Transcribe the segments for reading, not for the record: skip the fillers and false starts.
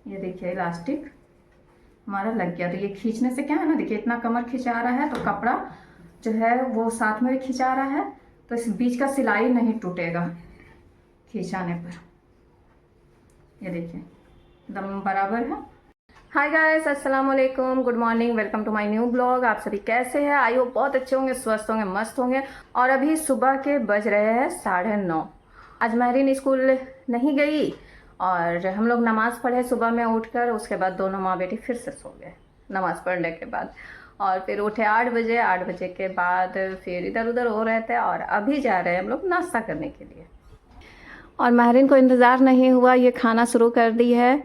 ये देखिए इलास्टिक हमारा लग गया। तो ये खींचने से क्या है ना, देखिए इतना कमर खिंचा रहा है तो कपड़ा जो है वो साथ में भी खिंचा रहा है, तो इस बीच का सिलाई नहीं टूटेगा खिंचाने पर। ये देखिए एकदम बराबर है। हाय गाइस, अस्सलाम वालेकुम, good morning, welcome to my new blog. आप सभी कैसे हैं? आई होप बहुत अच्छे होंगे, स्वस्थ होंगे, मस्त होंगे। और अभी सुबह के बज रहे हैं 9:30। आज महरीन स्कूल नहीं गई और हम लोग नमाज़ पढ़े सुबह में उठकर। उसके बाद दोनों माँ बेटी फिर से सो गए नमाज़ पढ़ने के बाद, और फिर उठे 8 बजे। 8 बजे के बाद फिर इधर उधर हो रहे थे और अभी जा रहे हैं हम लोग नाश्ता करने के लिए। और महरीन को इंतज़ार नहीं हुआ, ये खाना शुरू कर दी है,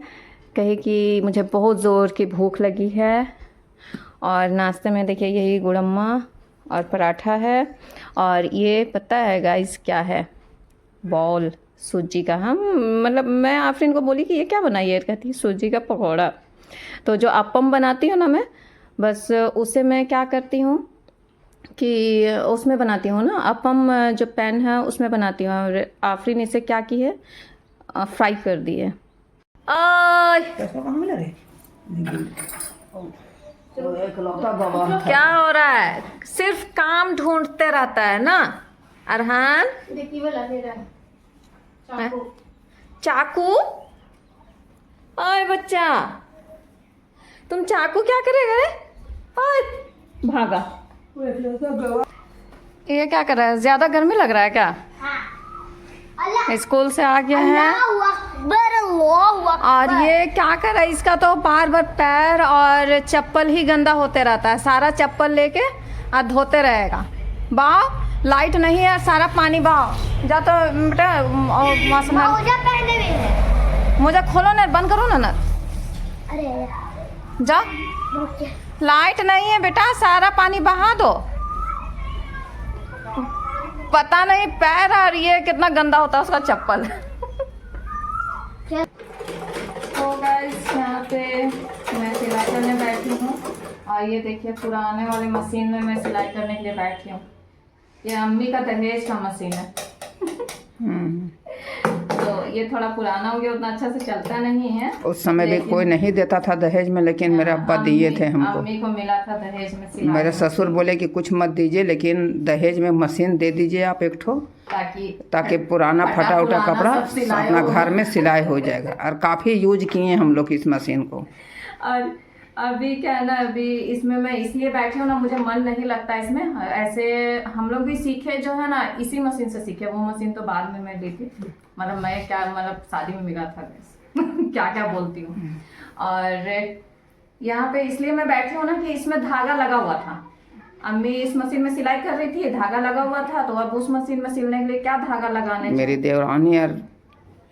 कहे कि मुझे बहुत ज़ोर की भूख लगी है। और नाश्ते में देखिए यही गुड़म्मा और पराठा है। और ये पता है गाइस क्या है? बॉल सूजी का। हम मतलब मैं आफरीन को बोली कि ये क्या बनाई है, कहती सूजी का पकौड़ा। तो जो अप्पम बनाती हूँ ना मैं, बस उसे मैं क्या करती हूँ कि उसमें बनाती हूँ ना अप्पम, जो पैन है उसमें बनाती हूँ। और आफरीन इसे क्या की है, फ्राई कर दी है। क्या हो रहा है? सिर्फ काम ढूंढते रहता है ना अरहान। चाकू? ओए बच्चा, तुम चाकू क्या करेगा रे? ओए भागा। ये क्या कर रहा है? ज्यादा गर्मी लग रहा है क्या? स्कूल से आ गया है और ये क्या कर रहा है? इसका तो बार बार पैर और चप्पल ही गंदा होते रहता है। सारा चप्पल लेके और धोते रहेगा। बाओ, लाइट नहीं है, सारा पानी बाओ। जा तो बेटा मोजा खोलो ना, बंद करो ना। अरे जा, लाइट नहीं है बेटा, सारा पानी बहा दो। पता नहीं पैर और ये कितना गंदा होता है उसका चप्पल। तो गाइस यहाँ पे मैं सिलाई करने बैठी हूँ और ये देखिए पुराने वाले मशीन में मैं सिलाई करने के लिए बैठी हूँ। ये अम्मी का दहेज का मशीन है। तो ये थोड़ा पुराना हो गया, उतना अच्छा से चलता नहीं है। उस समय भी कोई नहीं देता था दहेज में, लेकिन मेरे अब्बा दिए थे हमको। अम्मी को मिला था दहेज में सिलाई। मेरे ससुर बोले कि कुछ मत दीजिए, लेकिन दहेज में मशीन दे दीजिए आप एक ठो, ताकि पुराना फटा उटा कपड़ा अपना घर में सिलाई हो जाएगा। और काफ़ी यूज किए हम लोग इस मशीन को। और अभी क्या है ना, अभी इसमें मैं इसलिए बैठी हूँ ना, मुझे मन नहीं लगता इसमें। ऐसे हम लोग भी सीखे जो है ना, इसी मशीन से सीखे। वो मशीन तो बाद में मैं ली थी, मतलब मैं क्या, मतलब शादी में मिला था क्या क्या बोलती हूँ। और यहाँ पे इसलिए मैं बैठी हूँ ना कि इसमें धागा लगा हुआ था। अम्मी इस मशीन में सिलाई कर रही थी, धागा लगा हुआ था, तो अब उस मशीन में सिलने के लिए क्या धागा लगाने। मेरी देवरानी और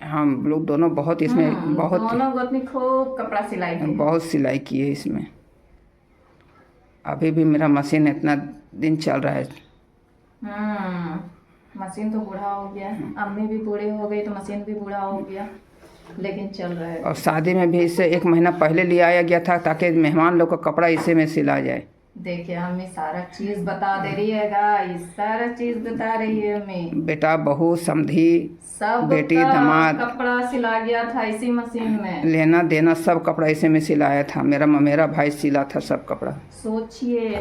हम लोग दोनों बहुत इसमें दोनों गोतनी खूब कपड़ा सिलाई की, बहुत सिलाई की है इसमें। अभी भी मेरा मशीन इतना दिन चल रहा है। मशीन तो बूढ़ा हो गया, अम्मी भी बूढ़ी हो गई तो मशीन भी बूढ़ा हो गया, लेकिन चल रहा है। और शादी में भी इससे 1 महीना पहले ले आया गया था, ताकि मेहमान लोग का कपड़ा इसे में सिला जाए। देखिए अम्मी सारा चीज बता दे रही है गाइस, सारा चीज बता रही है अम्मी। बेटा, बहू, समधी, सब बेटी, दामाद, कपड़ा सिला गया था इसी मशीन में। लेना देना सब कपड़ा इसी में सिलाया था। मेरा भाई सिला था सब कपड़ा। सोचिए,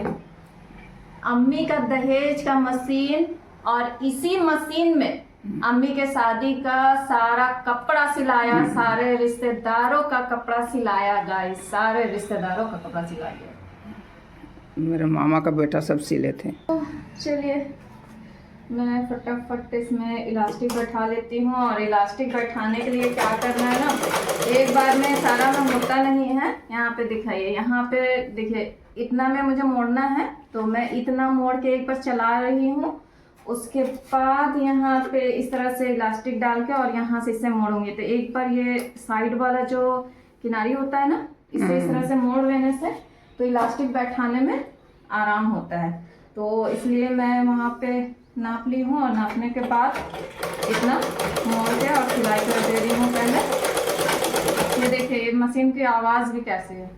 अम्मी का दहेज का मशीन और इसी मशीन में अम्मी के शादी का सारा कपड़ा सिलाया, सारे रिश्तेदारों का कपड़ा सिलाया गाइस, सारे रिश्तेदारों का कपड़ा सिलाया। मेरे मामा का बेटा सब सिले थे। चलिए मैं फटाफट इसमें इलास्टिक बैठा लेती हूँ। और इलास्टिक बैठाने के लिए क्या करना है ना, एक बार में सारा में मुड़ता नहीं है। यहाँ पे दिखाइए, यहाँ पे देखिए इतना में मुझे मोड़ना है, तो मैं इतना मोड़ के एक बार चला रही हूँ। उसके बाद यहाँ पे इस तरह से इलास्टिक डाल के और यहाँ से इसे मोड़ूंगी। तो एक बार ये साइड वाला जो किनारी होता है ना, इसे इस तरह से मोड़ लेने से तो इलास्टिक बैठाने में आराम होता है। तो इसलिए मैं वहाँ पे नाप ली हूँ और नापने के बाद इतना मोड़ के और सिलाई कर दे रही हूँ पहले। ये देखिए मशीन की आवाज़ भी कैसे है,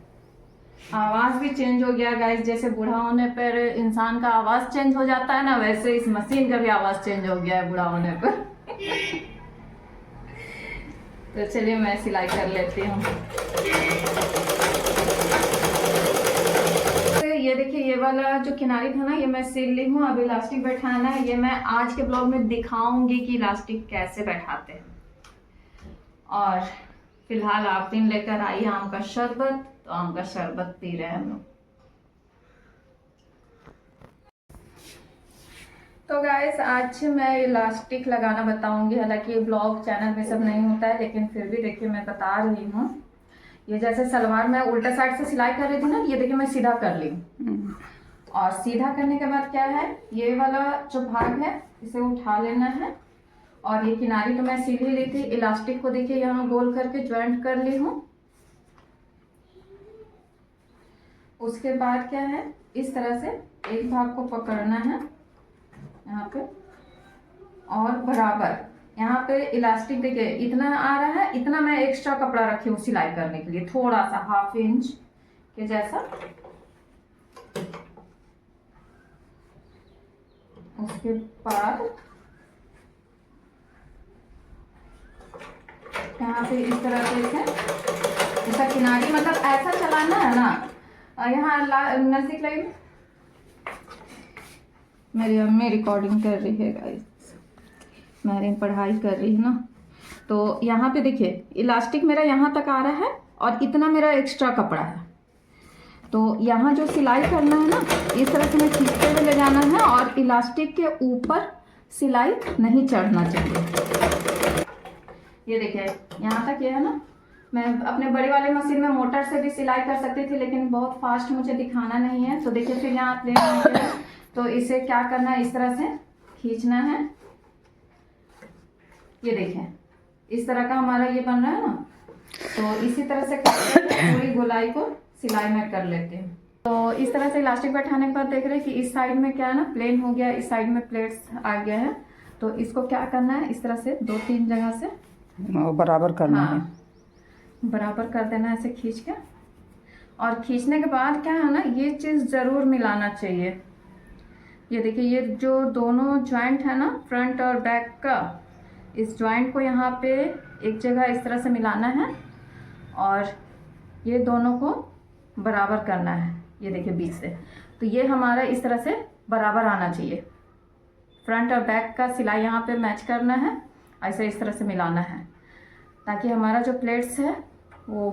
आवाज़ भी चेंज हो गया गाइस। जैसे बूढ़ा होने पर इंसान का आवाज़ चेंज हो जाता है ना, वैसे इस मशीन का भी आवाज़ चेंज हो गया है बूढ़ा होने पर। तो चलिए मैं सिलाई कर लेती हूँ। तो ये देखिए, ये वाला जो किनारी था ना, ये मैं सिल ली हूँ। अब इलास्टिक बैठाना है। ये मैं आज के ब्लॉग में दिखाऊंगी कि इलास्टिक कैसे बैठाते हैं। और फिलहाल आप दिन लेकर आई आम का शरबत, तो आम का शरबत पी रहे हैं हम लोग। तो गाइस, आज मैं इलास्टिक लगाना बताऊंगी। हालांकि ब्लॉग चैनल में सब नहीं होता है, लेकिन फिर भी देखिए मैं बता रही हूँ। ये जैसे सलवार मैं उल्टा साइड से सिलाई कर रही थी ना, ये देखिए मैं सीधा कर ली। और सीधा करने के बाद क्या है, ये वाला जो भाग है इसे उठा लेना है। और ये किनारी तो मैं सीधी ली थी। इलास्टिक को देखिए यहाँ गोल करके ज्वाइंट कर ली हूँ। उसके बाद क्या है, इस तरह से एक भाग को पकड़ना है यहाँ पे, और बराबर यहाँ पे इलास्टिक देखिए इतना आ रहा है। इतना मैं एक्स्ट्रा कपड़ा रखी हूँ सिलाई करने के लिए, थोड़ा सा 1/2 इंच के जैसा। उसके बाद यहाँ पे इस तरह से इसका किनारी मतलब ऐसा चलाना है ना। यहाँ नजदीक लगे, मेरी अम्मी रिकॉर्डिंग कर रही है गाइस, मेरी पढ़ाई कर रही है ना। तो यहाँ पे देखिए इलास्टिक मेरा यहाँ तक आ रहा है और इतना मेरा एक्स्ट्रा कपड़ा है। तो यहाँ जो सिलाई करना है ना, इस तरह से मैं खींचते हुए ले जाना है और इलास्टिक के ऊपर सिलाई नहीं चढ़ना चाहिए। ये देखिए यहाँ तक ये है ना। मैं अपने बड़े वाले मशीन में मोटर से भी सिलाई कर सकती थी, लेकिन बहुत फास्ट मुझे दिखाना नहीं है। तो देखिए फिर यहाँ प्लेन हो गया, तो इसे क्या करना है, इस तरह से खींचना है। ये देखिए इस तरह का हमारा ये बन रहा है ना। तो इसी तरह से पूरी गोलाई को सिलाई में कर लेते हैं। तो इस तरह से इलास्टिक बैठाने के बाद देख रहे हैं कि इस साइड में क्या है ना, प्लेन हो गया, इस साइड में प्लेट्स आ गया है। तो इसको क्या करना है, इस तरह से 2-3 जगह से बराबर करना है। बराबर कर देना है ऐसे खींच के। और खींचने के बाद क्या है ना, ये चीज़ ज़रूर मिलाना चाहिए। ये देखिए ये जो दोनों जॉइंट है ना, फ्रंट और बैक का, इस जॉइंट को यहाँ पे एक जगह इस तरह से मिलाना है और ये दोनों को बराबर करना है। ये देखिए बीच से, तो ये हमारा इस तरह से बराबर आना चाहिए। फ्रंट और बैक का सिलाई यहाँ पे मैच करना है, ऐसे इस तरह से मिलाना है, ताकि हमारा जो प्लेट्स है वो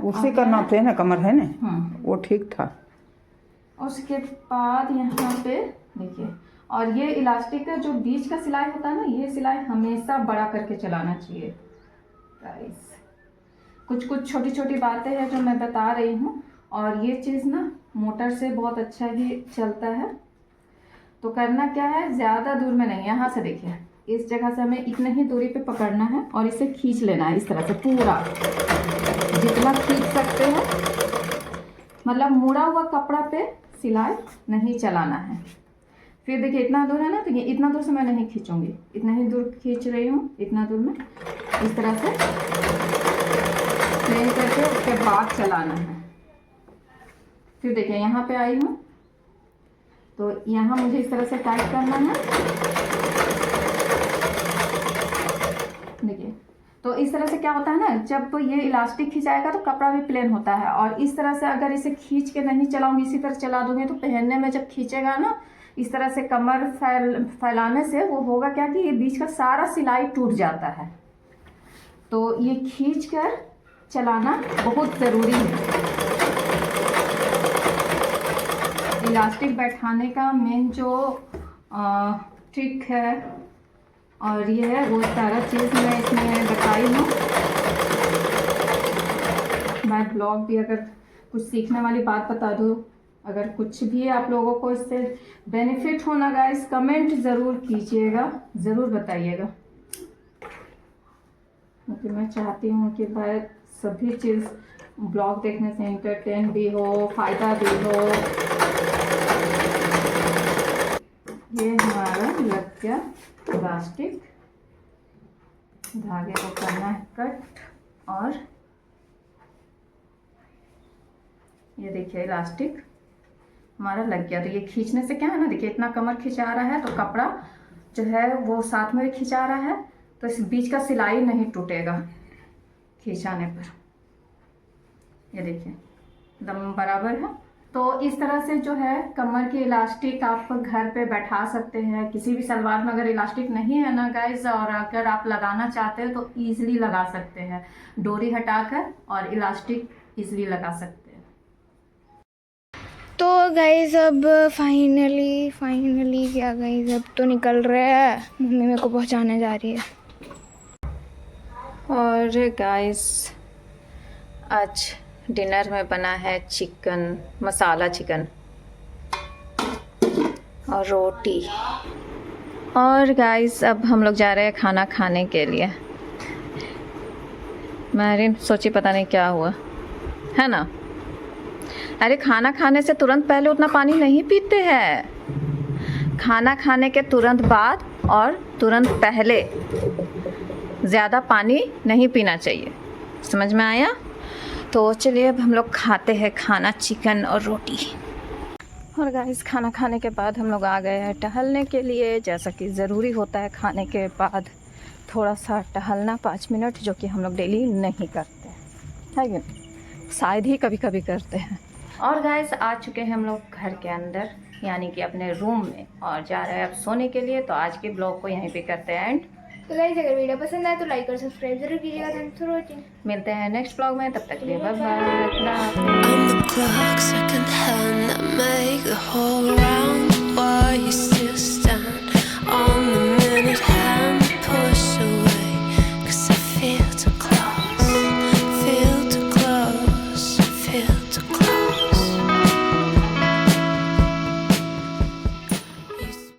उसी का नाप है ना, कमर है ना, वो ठीक था। उसके बाद यहाँ पे देखिए, और ये इलास्टिक का जो बीच का सिलाई होता है ना, ये सिलाई हमेशा बड़ा करके चलाना चाहिए गाइस। कुछ कुछ छोटी छोटी बातें हैं जो मैं बता रही हूँ, और ये चीज़ ना मोटर से बहुत अच्छा ही चलता है। तो करना क्या है, ज़्यादा दूर में नहीं, यहाँ से देखिए इस जगह से हमें इतने ही दूरी पे पकड़ना है और इसे खींच लेना है इस तरह से पूरा, जितना खींच सकते हैं। मतलब मुड़ा हुआ कपड़ा पे सिलाई नहीं चलाना है। फिर देखिए इतना दूर है ना, तो ये इतना दूर से मैं नहीं खींचूंगी, इतना ही दूर खींच रही हूँ। इतना दूर में इस तरह से प्लेन करके उसके बाद चलाना है। फिर देखिए यहाँ पे आई हूँ, तो यहाँ मुझे इस तरह से टाइट करना है। देखिए तो इस तरह से क्या होता है ना, जब ये इलास्टिक खिंचाएगा तो कपड़ा भी प्लेन होता है। और इस तरह से अगर इसे खींच के नहीं चलाऊंगी, इसी तरह चला दूंगी, तो पहनने में जब खींचेगा ना इस तरह से कमर फैलाने से वो होगा क्या कि ये बीच का सारा सिलाई टूट जाता है। तो ये खींच कर चलाना बहुत ज़रूरी है। इलास्टिक बैठाने का मेन जो ट्रिक है और ये है, वो सारा चीज़ मैं इसमें बताई हूँ। मैं ब्लॉग भी अगर कुछ सीखने वाली बात बता दूँ, अगर कुछ भी आप लोगों को इससे बेनिफिट होना गाइस, कमेंट ज़रूर कीजिएगा, ज़रूर बताइएगा, क्योंकि मैं चाहती हूँ कि भाई सभी चीज़ ब्लॉग देखने से एंटरटेन भी हो, फ़ायदा भी हो। ये हमारा लग गया इलास्टिक, धागे को करना है कट, और ये देखिए इलास्टिक हमारा लग गया। तो ये खींचने से क्या है ना, देखिए इतना कमर खिंचा रहा है, तो कपड़ा जो है वो साथ में भी खिंचा रहा है। तो इस बीच का सिलाई नहीं टूटेगा खिंचाने पर। ये देखिए एकदम बराबर है। तो इस तरह से जो है कमर की इलास्टिक आप घर पे बैठा सकते हैं। किसी भी सलवार में अगर इलास्टिक नहीं है ना गाइज, और अगर आप लगाना चाहते हैं तो ईजिली लगा सकते हैं, डोरी हटाकर और इलास्टिक ईजिली लगा सकते हैं। तो गाइज अब फाइनली क्या गाइज, अब तो निकल रहे हैं, मम्मी मेरे को पहुंचाने जा रही है। और गाइस आज डिनर में बना है चिकन, मसाला चिकन और रोटी। और गाइस अब हम लोग जा रहे हैं खाना खाने के लिए। मैरिन सोची पता नहीं क्या हुआ है ना। अरे खाना खाने से तुरंत पहले उतना पानी नहीं पीते हैं, खाना खाने के तुरंत बाद और तुरंत पहले ज़्यादा पानी नहीं पीना चाहिए। समझ में आया? तो चलिए अब हम लोग खाते हैं खाना, चिकन और रोटी। और गाइस खाना खाने के बाद हम लोग आ गए हैं टहलने के लिए, जैसा कि ज़रूरी होता है खाने के बाद थोड़ा सा टहलना 5 मिनट, जो कि हम लोग डेली नहीं करते है कि शायद ही कभी कभी करते हैं। और गाइस आ चुके हैं हम लोग घर के अंदर, यानी कि अपने रूम में, और जा रहे हैं अब सोने के लिए। तो आज के ब्लॉग को यहीं पे करते हैं एंड। तो गाइस अगर वीडियो पसंद आए तो लाइक और सब्सक्राइब जरूर कीजिएगा। Thanks for watching. मिलते हैं नेक्स्ट ब्लॉग में, तब तक के लिए bye bye. On the clock, second hand, that make the whole round. Why you